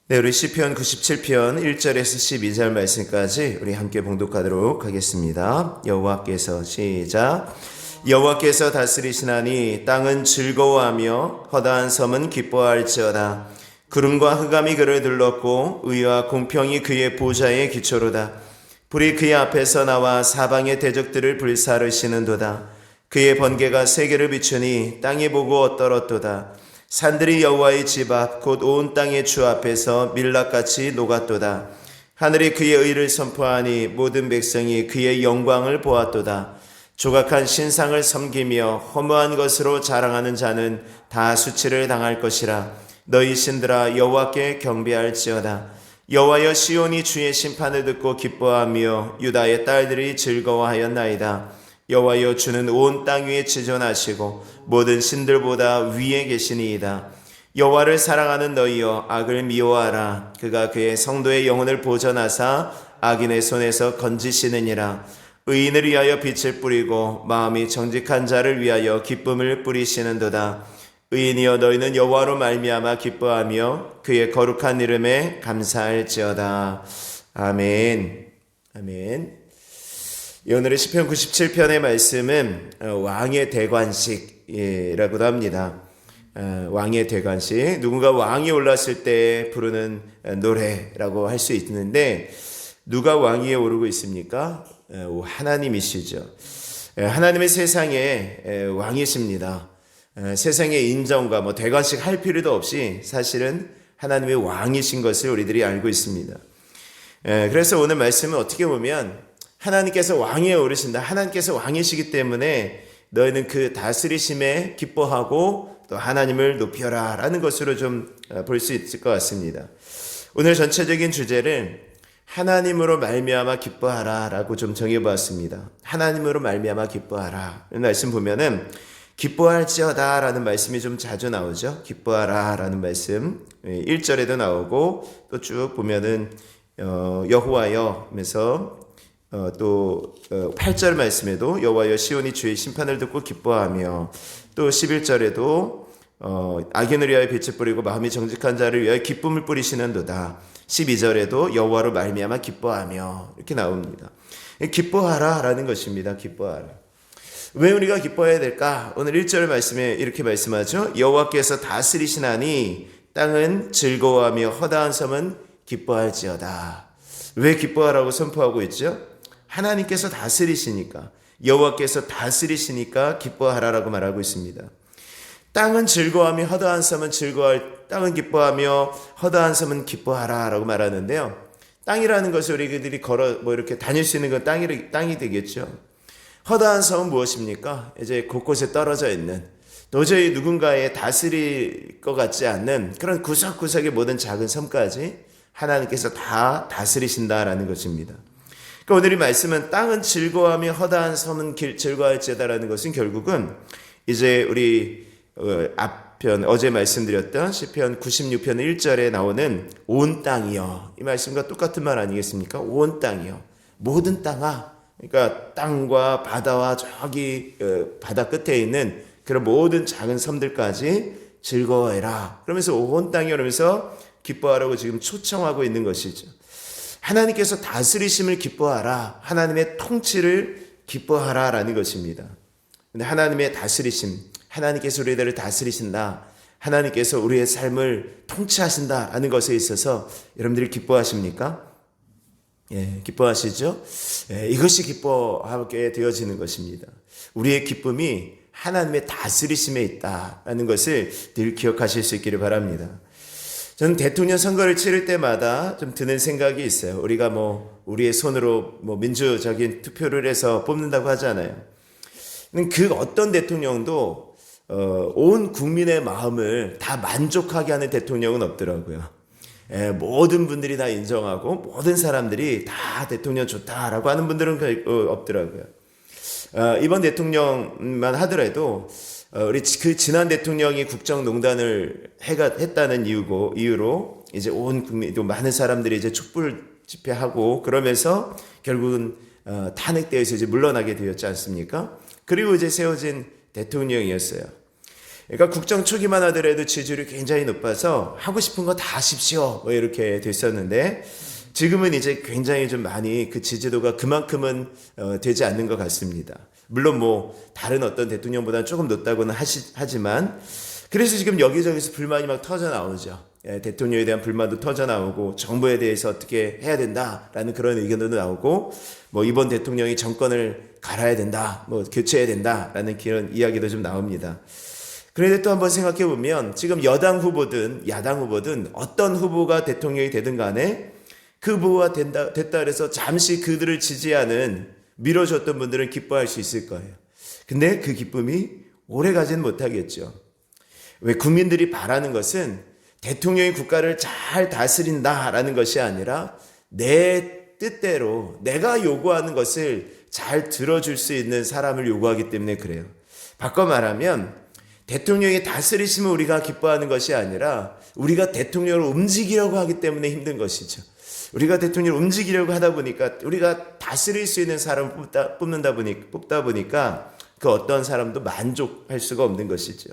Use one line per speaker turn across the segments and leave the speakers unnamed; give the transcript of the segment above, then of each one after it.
네, 우리 시편 97편 1절에서 12절 말씀까지 우리 함께 봉독하도록 하겠습니다. 여호와께서 시작. 여호와께서 다스리시나니 땅은 즐거워하며 허다한 섬은 기뻐할지어다. 구름과 흑암이 그를 둘렀고 의와 공평이 그의 보좌의 기초로다. 불이 그의 앞에서 나와 사방의 대적들을 불사르시는도다. 그의 번개가 세계를 비추니 땅이 보고 떨었도다. 산들이 여호와의 집 앞 곧 온 땅의 주 앞에서 밀랍같이 녹았도다. 하늘이 그의 의를 선포하니 모든 백성이 그의 영광을 보았도다. 조각한 신상을 섬기며 허무한 것으로 자랑하는 자는 다 수치를 당할 것이라. 너희 신들아 여호와께 경배할지어다. 여호와여, 시온이 주의 심판을 듣고 기뻐하며 유다의 딸들이 즐거워하였나이다. 여호와여, 주는 온 땅 위에 지존하시고 모든 신들보다 위에 계시니이다. 여호와를 사랑하는 너희여, 악을 미워하라. 그가 그의 성도의 영혼을 보전하사 악인의 손에서 건지시느니라. 의인을 위하여 빛을 뿌리고 마음이 정직한 자를 위하여 기쁨을 뿌리시는도다. 의인이여, 너희는 여호와로 말미암아 기뻐하며 그의 거룩한 이름에 감사할지어다. 아멘. 아멘. 오늘의 시편 97편의 말씀은 왕의 대관식이라고도 합니다. 왕의 대관식, 누군가 왕이 올랐을 때 부르는 노래라고 할 수 있는데, 누가 왕위에 오르고 있습니까? 하나님이시죠. 하나님의 세상에 왕이십니다. 세상의 인정과 대관식 할 필요도 없이 사실은 하나님의 왕이신 것을 우리들이 알고 있습니다. 그래서 오늘 말씀은 어떻게 보면 하나님께서 왕위에 오르신다. 하나님께서 왕이시기 때문에 너희는 그 다스리심에 기뻐하고 또 하나님을 높여라 라는 것으로 좀 볼 수 있을 것 같습니다. 오늘 전체적인 주제를 하나님으로 말미암아 기뻐하라 라고 좀 정해보았습니다. 하나님으로 말미암아 기뻐하라. 이 말씀 보면은 기뻐할지어다 라는 말씀이 좀 자주 나오죠. 기뻐하라 라는 말씀 1절에도 나오고 또 쭉 보면은 여호와여 하면서 또 8절 말씀에도 여호와여, 시온이 주의 심판을 듣고 기뻐하며, 또 11절에도 악인을 위하여 빛을 뿌리고 마음이 정직한 자를 위하여 기쁨을 뿌리시는도다. 12절에도 여호와로 말미암아 기뻐하며 이렇게 나옵니다. 기뻐하라 라는 것입니다. 기뻐하라. 왜 우리가 기뻐해야 될까? 오늘 1절 말씀에 이렇게 말씀하죠. 여호와께서 다스리시나니 땅은 즐거워하며 허다한 섬은 기뻐할지어다. 왜 기뻐하라고 선포하고 있죠? 하나님께서 다스리시니까, 여호와께서 다스리시니까 기뻐하라라고 말하고 있습니다. 땅은 즐거워하며 허다한 섬은 땅은 기뻐하며 허다한 섬은 기뻐하라라고 말하는데요. 땅이라는 것을 우리들이 걸어 이렇게 다닐 수 있는 건 땅이 되겠죠. 허다한 섬은 무엇입니까? 이제 곳곳에 떨어져 있는, 도저히 누군가에 다스릴 것 같지 않는 그런 구석구석의 모든 작은 섬까지 하나님께서 다 다스리신다라는 것입니다. 그러니까 오늘 이 말씀은 땅은 즐거워하며 허다한 섬은 즐거워할지어다라는 것은 결국은 이제 우리 앞편 어제 말씀드렸던 시편 96편 1절에 나오는 온 땅이여, 이 말씀과 똑같은 말 아니겠습니까? 온 땅이여, 모든 땅아. 그러니까 땅과 바다와 저기 바다 끝에 있는 그런 모든 작은 섬들까지 즐거워해라. 그러면서 온 땅이여 그러면서 기뻐하라고 지금 초청하고 있는 것이죠. 하나님께서 다스리심을 기뻐하라. 하나님의 통치를 기뻐하라 라는 것입니다. 근데 하나님의 다스리심, 하나님께서 우리들을 다스리신다, 하나님께서 우리의 삶을 통치하신다 라는 것에 있어서 여러분들이 기뻐하십니까? 예, 기뻐하시죠? 예, 이것이 기뻐하게 되어지는 것입니다. 우리의 기쁨이 하나님의 다스리심에 있다라는 것을 늘 기억하실 수 있기를 바랍니다. 저는 대통령 선거를 치를 때마다 좀 드는 생각이 있어요. 우리가 우리의 손으로 민주적인 투표를 해서 뽑는다고 하잖아요. 그 어떤 대통령도 온 국민의 마음을 다 만족하게 하는 대통령은 없더라고요. 모든 분들이 다 인정하고 모든 사람들이 다 대통령 좋다라고 하는 분들은 없더라고요. 이번 대통령만 하더라도 우리 그 지난 대통령이 국정농단을 했다는 이유로 이제 온 국민, 또 많은 사람들이 이제 촛불 집회하고 그러면서 결국은 탄핵되어서 이제 물러나게 되었지 않습니까? 그리고 이제 세워진 대통령이었어요. 그러니까 국정 초기만 하더라도 지지율이 굉장히 높아서 하고 싶은 거 다 하십시오 뭐 이렇게 됐었는데, 지금은 이제 굉장히 좀 많이 그 지지도가 그만큼은 되지 않는 것 같습니다. 물론 뭐 다른 어떤 대통령보다는 조금 높다고는 하지만, 그래서 지금 여기저기서 불만이 막 터져 나오죠. 대통령에 대한 불만도 터져 나오고, 정부에 대해서 어떻게 해야 된다라는 그런 의견도 나오고, 뭐 이번 대통령이 정권을 갈아야 된다, 뭐 교체해야 된다라는 그런 이야기도 좀 나옵니다. 그런데 또 한번 생각해 보면, 지금 여당 후보든 야당 후보든 어떤 후보가 대통령이 되든 간에 그 후보가 됐다 그래서 잠시 그들을 지지하는, 밀어줬던 분들은 기뻐할 수 있을 거예요. 근데 그 기쁨이 오래 가지는 못하겠죠. 왜? 국민들이 바라는 것은 대통령이 국가를 잘 다스린다라는 것이 아니라 내 뜻대로 내가 요구하는 것을 잘 들어줄 수 있는 사람을 요구하기 때문에 그래요. 바꿔 말하면 대통령이 다스리시면 우리가 기뻐하는 것이 아니라 우리가 대통령을 움직이려고 하기 때문에 힘든 것이죠. 우리가 대통령을 움직이려고 하다 보니까, 우리가 다스릴 수 있는 사람을 뽑다 보니까 그 어떤 사람도 만족할 수가 없는 것이죠.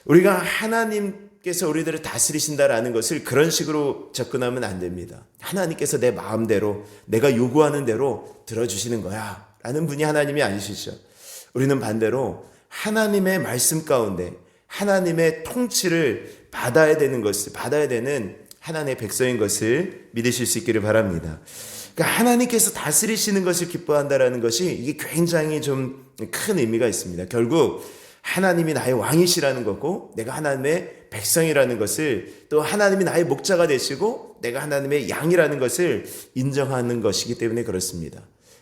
우리가 하나님께서 우리들을 다스리신다라는 것을 그런 식으로 접근하면 안 됩니다. 하나님께서 내 마음대로 내가 요구하는 대로 들어주시는 거야 라는 분이 하나님이 아니시죠. 우리는 반대로 하나님의 말씀 가운데 하나님의 통치를 받아야 되는 하나님의 백성인 것을 믿으실 수 있기를 바랍니다. 그러니까 하나님께서 다스리시는 것을 기뻐한다라는 것이, 이게 굉장히 좀 큰 의미가 있습니다. 결국 하나님이 나의 왕이시라는 거고, 내가 하나님의 백성이라는 것을, 또 하나님이 나의 목자가 되시고 내가 하나님의 양이라는 것을 인정하는 것이기 때문에 그렇습니다.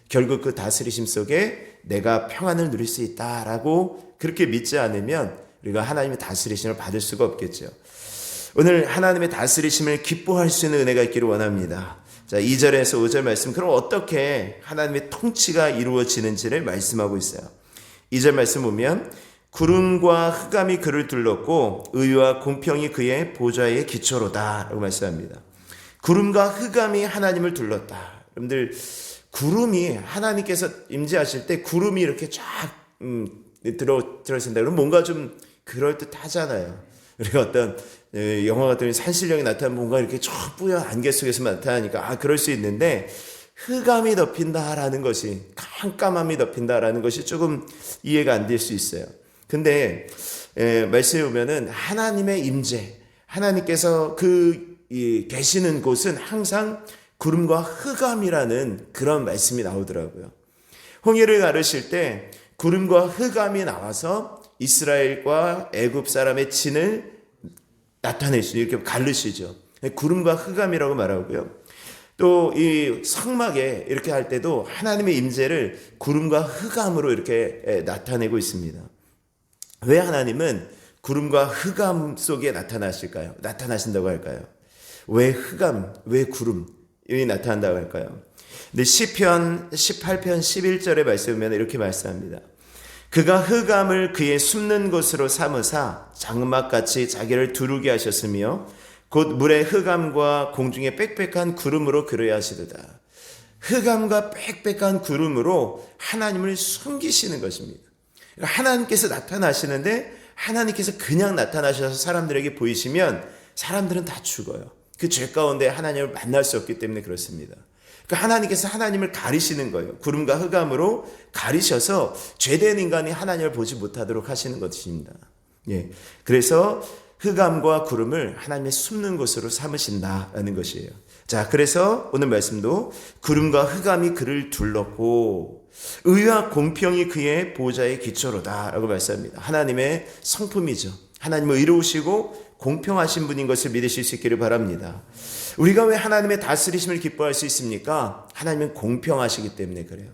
결국 그 다스리심 속에 내가 평안을 누릴 수 있다라고 그렇게 믿지 않으면 우리가 하나님의 다스리심을 받을 수가 없겠죠. 오늘 하나님의 다스리심을 기뻐할 수 있는 은혜가 있기를 원합니다. 자, 2절에서 5절 말씀, 그럼 어떻게 하나님의 통치가 이루어지는지를 말씀하고 있어요. 2절 말씀 보면, 구름과 흑암이 그를 둘렀고 의와 공평이 그의 보좌의 기초로다 라고 말씀합니다. 구름과 흑암이 하나님을 둘렀다. 여러분들, 구름이, 하나님께서 임재하실 때 구름이 이렇게 쫙 들어선다 그러면 뭔가 좀 그럴듯하잖아요. 우리가 어떤 영화 같은 산신령이 나타나면 뭔가 이렇게 쫙 뿌연 안개 속에서 나타나니까 그럴 수 있는데, 흑암이 덮인다라는 것이, 깜깜함이 덮인다라는 것이 조금 이해가 안 될 수 있어요. 근데 말씀해 보면은 하나님의 임재, 하나님께서 계시는 곳은 항상 구름과 흑암이라는 그런 말씀이 나오더라고요. 홍해를 가르실 때 구름과 흑암이 나와서 이스라엘과 애굽 사람의 진을 나타내시죠. 이렇게 가르시죠. 구름과 흑암이라고 말하고요. 또 이 성막에 이렇게 할 때도 하나님의 임재를 구름과 흑암으로 이렇게 나타내고 있습니다. 왜 하나님은 구름과 흑암 속에 나타나신다고 할까요? 왜 흑암, 왜 구름이 나타난다고 할까요? 근데 시편 18편 11절에 말씀하면 이렇게 말씀합니다. 그가 흑암을 그의 숨는 곳으로 삼으사 장막같이 자기를 두르게 하셨으며 곧 물의 흑암과 공중의 빽빽한 구름으로 그러야 하시도다. 흑암과 빽빽한 구름으로 하나님을 숨기시는 것입니다. 하나님께서 나타나시는데, 하나님께서 그냥 나타나셔서 사람들에게 보이시면 사람들은 다 죽어요. 그 죄 가운데 하나님을 만날 수 없기 때문에 그렇습니다. 그러니까 하나님께서 하나님을 가리시는 거예요. 구름과 흑암으로 가리셔서 죄된 인간이 하나님을 보지 못하도록 하시는 것입니다. 그래서 흑암과 구름을 하나님의 숨는 곳으로 삼으신다라는 것이에요. 자, 그래서 오늘 말씀도 구름과 흑암이 그를 둘렀고 의와 공평이 그의 보좌의 기초로다 라고 말씀합니다. 하나님의 성품이죠. 하나님을 의로우시고 공평하신 분인 것을 믿으실 수 있기를 바랍니다. 우리가 왜 하나님의 다스리심을 기뻐할 수 있습니까? 하나님은 공평하시기 때문에 그래요.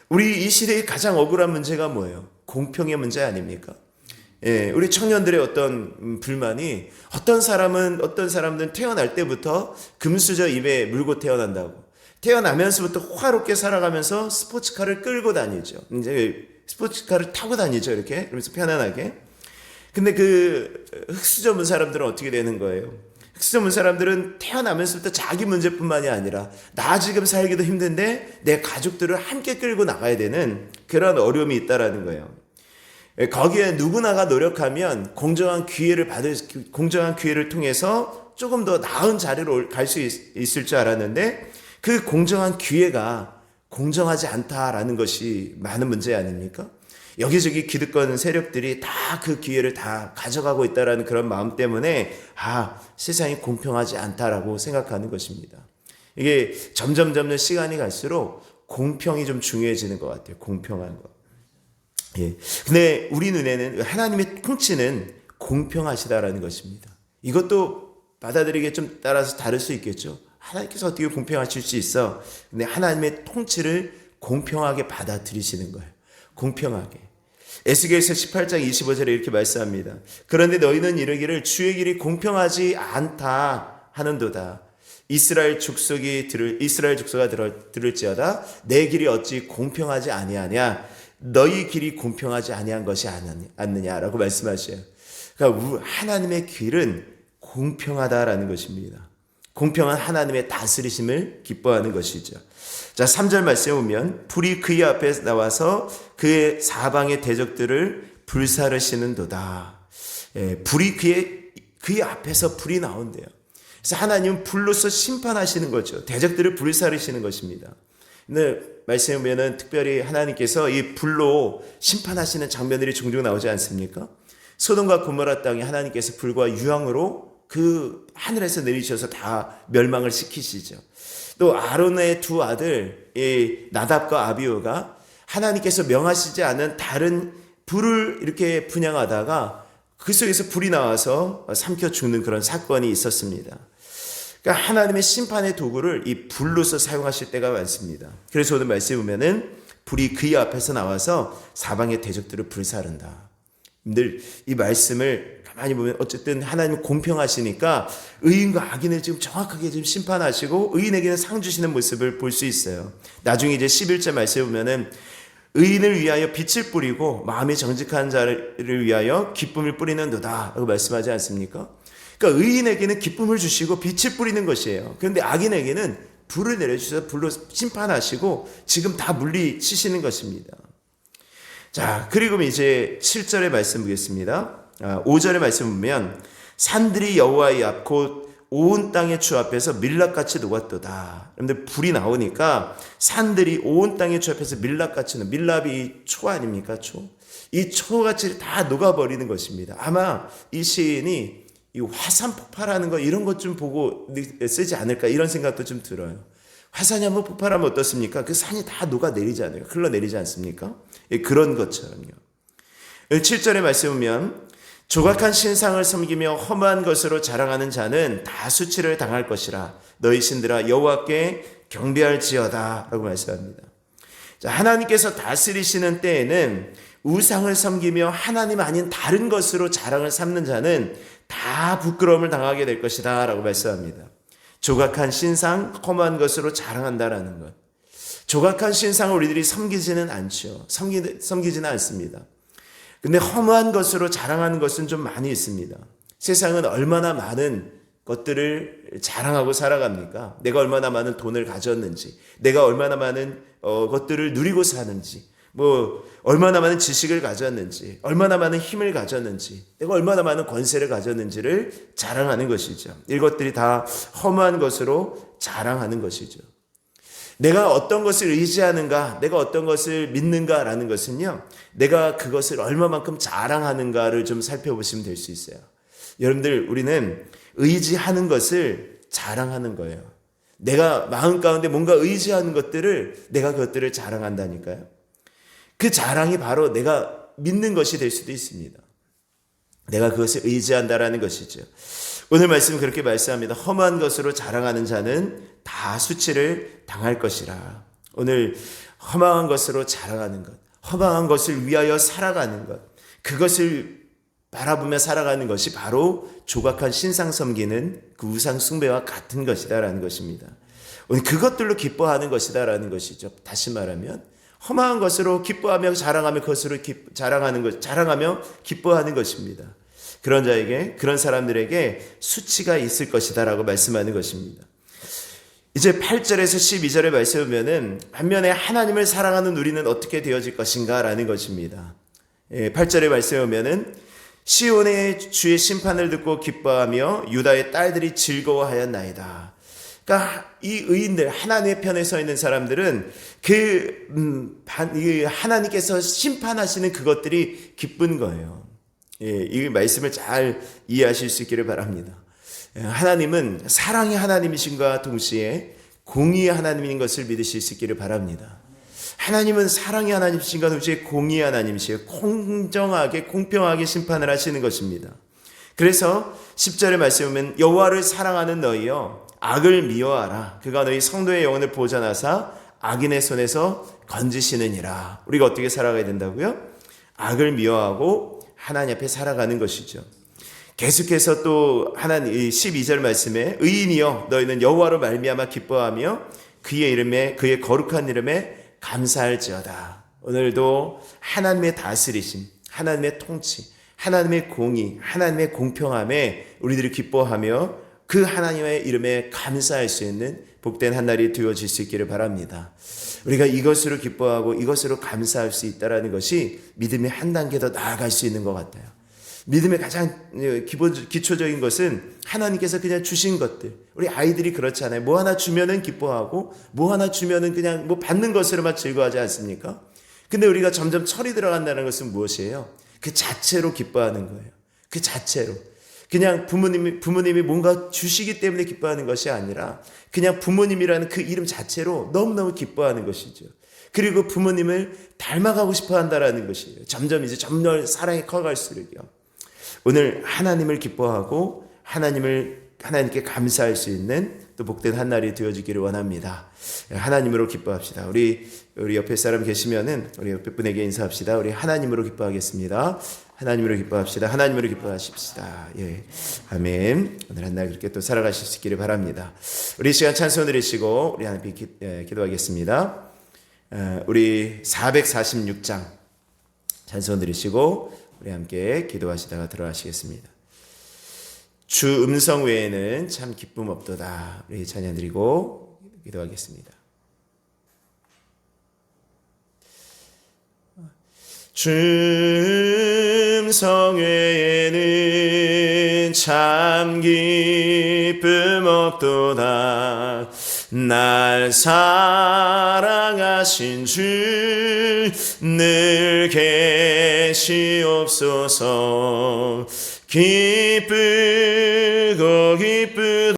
우리 이 시대의 가장 억울한 문제가 뭐예요? 공평의 문제 아닙니까? 우리 청년들의 어떤 불만이, 어떤 사람들은 태어날 때부터 금수저 입에 물고 태어난다고, 태어나면서부터 호화롭게 살아가면서 스포츠카를 끌고 다니죠. 이제 스포츠카를 타고 다니죠. 이렇게 그러면서 편안하게. 근데 그 흑수 전문 사람들은 어떻게 되는 거예요? 흑수 전문 사람들은 태어나면서부터 자기 문제뿐만이 아니라 나 지금 살기도 힘든데 내 가족들을 함께 끌고 나가야 되는 그런 어려움이 있다라는 거예요. 거기에 누구나가 노력하면 공정한 기회를 통해서 조금 더 나은 자리로 갈 수 있을 줄 알았는데 그 공정한 기회가 공정하지 않다라는 것이 많은 문제 아닙니까? 여기저기 기득권 세력들이 다 그 기회를 다 가져가고 있다라는 그런 마음 때문에 세상이 공평하지 않다라고 생각하는 것입니다. 이게 점점 시간이 갈수록 공평이 좀 중요해지는 것 같아요. 공평한 것. 예. 근데 우리 눈에는 하나님의 통치는 공평하시다라는 것입니다. 이것도 받아들이기에 좀 따라서 다를 수 있겠죠. 하나님께서 어떻게 공평하실 수 있어? 근데 하나님의 통치를 공평하게 받아들이시는 거예요. 공평하게. 에스겔서 18장 25절에 이렇게 말씀합니다. 그런데 너희는 이르기를 주의 길이 공평하지 않다 하는도다. 이스라엘 족속가 들을지어다 내 길이 어찌 공평하지 아니하냐? 너희 길이 공평하지 아니한 것이 않느냐라고 말씀하셔요. 그러니까 하나님의 길은 공평하다라는 것입니다. 공평한 하나님의 다스리심을 기뻐하는 것이죠. 자, 3절 말씀에 보면 불이 그의 앞에 나와서 그의 사방의 대적들을 불사르시는도다. 불이 그의 앞에서 불이 나온대요. 그래서 하나님은 불로서 심판하시는 거죠. 대적들을 불사르시는 것입니다. 근데 말씀에 보면은 특별히 하나님께서 이 불로 심판하시는 장면들이 종종 나오지 않습니까? 소돔과 고모라 땅에 하나님께서 불과 유황으로 그 하늘에서 내리셔서 다 멸망을 시키시죠. 또 아론의 두 아들 나답과 아비후가 하나님께서 명하시지 않은 다른 불을 이렇게 분향하다가 그 속에서 불이 나와서 삼켜 죽는 그런 사건이 있었습니다. 그러니까 하나님의 심판의 도구를 이 불로서 사용하실 때가 많습니다. 그래서 오늘 말씀에 보면은 불이 그의 앞에서 나와서 사방의 대적들을 불사른다. 여러분들 이 말씀을 가만히 보면 어쨌든 하나님은 공평하시니까 의인과 악인을 지금 정확하게 지금 심판하시고 의인에게는 상 주시는 모습을 볼 수 있어요. 나중에 이제 11절 말씀에 보면은 의인을 위하여 빛을 뿌리고 마음이 정직한 자를 위하여 기쁨을 뿌리는도다 라고 말씀하지 않습니까? 그러니까 의인에게는 기쁨을 주시고 빛을 뿌리는 것이에요. 그런데 악인에게는 불을 내려주셔서 불로 심판하시고 지금 다 물리치시는 것입니다. 자, 그리고 이제 7절의 말씀 보겠습니다. 5절의 말씀 보면 산들이 여호와의 앞 곧 온 땅의 주 앞에서 밀랍같이 녹았도다. 여러분들 불이 나오니까 산들이 온 땅의 주 앞에서 밀랍같이 밀랍이 초 아닙니까? 초. 이 초같이 다 녹아버리는 것입니다. 아마 이 시인이 이 화산 폭발하는 거 이런 것 좀 보고 쓰지 않을까 이런 생각도 좀 들어요. 화산이 한번 폭발하면 어떻습니까? 그 산이 다 녹아내리지 않아요? 흘러내리지 않습니까? 그런 것처럼요. 7절에 말씀 보면 조각한 신상을 섬기며 험한 것으로 자랑하는 자는 다 수치를 당할 것이라. 너희 신들아 여호와께 경배할지어다 라고 말씀합니다. 자, 하나님께서 다스리시는 때에는 우상을 섬기며 하나님 아닌 다른 것으로 자랑을 삼는 자는 다 부끄러움을 당하게 될 것이다 라고 말씀합니다. 조각한 신상, 험한 것으로 자랑한다라는 것. 조각한 신상을 우리들이 섬기지는 않죠. 섬기지는 않습니다. 근데 험한 것으로 자랑하는 것은 좀 많이 있습니다. 세상은 얼마나 많은 것들을 자랑하고 살아갑니까? 내가 얼마나 많은 돈을 가졌는지, 내가 얼마나 많은 것들을 누리고 사는지, 얼마나 많은 지식을 가졌는지, 얼마나 많은 힘을 가졌는지, 내가 얼마나 많은 권세를 가졌는지를 자랑하는 것이죠. 이것들이 다 험한 것으로 자랑하는 것이죠. 내가 어떤 것을 의지하는가, 내가 어떤 것을 믿는가라는 것은요, 내가 그것을 얼마만큼 자랑하는가를 좀 살펴보시면 될 수 있어요. 여러분들, 우리는 의지하는 것을 자랑하는 거예요. 내가 마음 가운데 뭔가 의지하는 것들을, 내가 그것들을 자랑한다니까요. 그 자랑이 바로 내가 믿는 것이 될 수도 있습니다. 내가 그것을 의지한다라는 것이죠. 오늘 말씀은 그렇게 말씀합니다. 험한 것으로 자랑하는 자는 다 수치를 당할 것이라. 오늘 허망한 것으로 자랑하는 것, 허망한 것을 위하여 살아가는 것, 그것을 바라보며 살아가는 것이 바로 조각한 신상 섬기는 그 우상 숭배와 같은 것이다라는 것입니다. 오늘 그것들로 기뻐하는 것이다라는 것이죠. 다시 말하면 험한 것으로 기뻐하며 자랑하며 그것으로 자랑하며 기뻐하는 것입니다. 그런 자에게, 그런 사람들에게 수치가 있을 것이다라고 말씀하는 것입니다. 이제 8절에서 12절의 말씀을 보면은 반면에 하나님을 사랑하는 우리는 어떻게 되어질 것인가 라는 것입니다. 8절의 말씀에 보면은 시온의 주의 심판을 듣고 기뻐하며 유다의 딸들이 즐거워하였나이다. 그러니까 이 의인들, 하나님의 편에 서 있는 사람들은 하나님께서 심판하시는 그것들이 기쁜 거예요. 이 말씀을 잘 이해하실 수 있기를 바랍니다. 하나님은 사랑의 하나님이신과 동시에 공의의 하나님인 것을 믿으실 수 있기를 바랍니다. 하나님은 사랑의 하나님이신과 동시에 공의의 하나님이시에요. 공정하게 공평하게 심판을 하시는 것입니다. 그래서 10절의 말씀에 보면 여호와를 사랑하는 너희여 악을 미워하라. 그가 너희 성도의 영혼을 보전하사 악인의 손에서 건지시느니라. 우리가 어떻게 살아가야 된다고요? 악을 미워하고 하나님 앞에 살아가는 것이죠. 계속해서 또 하나님 12절 말씀에 의인이여 너희는 여호와로 말미암아 기뻐하며 그의 이름에 그의 거룩한 이름에 감사할지어다. 오늘도 하나님의 다스리심, 하나님의 통치, 하나님의 공의, 하나님의 공평함에 우리들이 기뻐하며 그 하나님의 이름에 감사할 수 있는 복된 한 날이 되어질 수 있기를 바랍니다. 우리가 이것으로 기뻐하고 이것으로 감사할 수 있다는 것이 믿음의 한 단계 더 나아갈 수 있는 것 같아요. 믿음의 가장 기초적인 것은 하나님께서 그냥 주신 것들. 우리 아이들이 그렇잖아요. 뭐 하나 주면은 기뻐하고 뭐 하나 주면은 그냥 뭐 받는 것으로만 즐거워하지 않습니까? 근데 우리가 점점 철이 들어간다는 것은 무엇이에요? 그 자체로 기뻐하는 거예요. 그 자체로. 그냥 부모님이 뭔가 주시기 때문에 기뻐하는 것이 아니라 그냥 부모님이라는 그 이름 자체로 너무너무 기뻐하는 것이죠. 그리고 부모님을 닮아가고 싶어 한다라는 것이에요. 점점 사랑이 커갈수록요. 오늘 하나님을 기뻐하고 하나님께 감사할 수 있는 또 복된 한 날이 되어지기를 원합니다. 하나님으로 기뻐합시다. 우리 옆에 사람 계시면은 우리 옆에 분에게 인사합시다. 우리 하나님으로 기뻐하겠습니다. 하나님으로 기뻐합시다. 하나님으로 기뻐하십시다. 예, 아멘. 오늘 한 날 그렇게 또 살아가실 수 있기를 바랍니다. 우리 시간 찬송 드리시고 우리 하나님 기도하겠습니다. 우리 446장 찬송 드리시고 우리 함께 기도하시다가 들어가시겠습니다. 주 음성 외에는 참 기쁨 없도다. 우리 찬양 드리고 기도하겠습니다. 주 음성 외에는 참 기쁨 없도다. 날 사랑하신 주 늘 계시옵소서. 기쁘고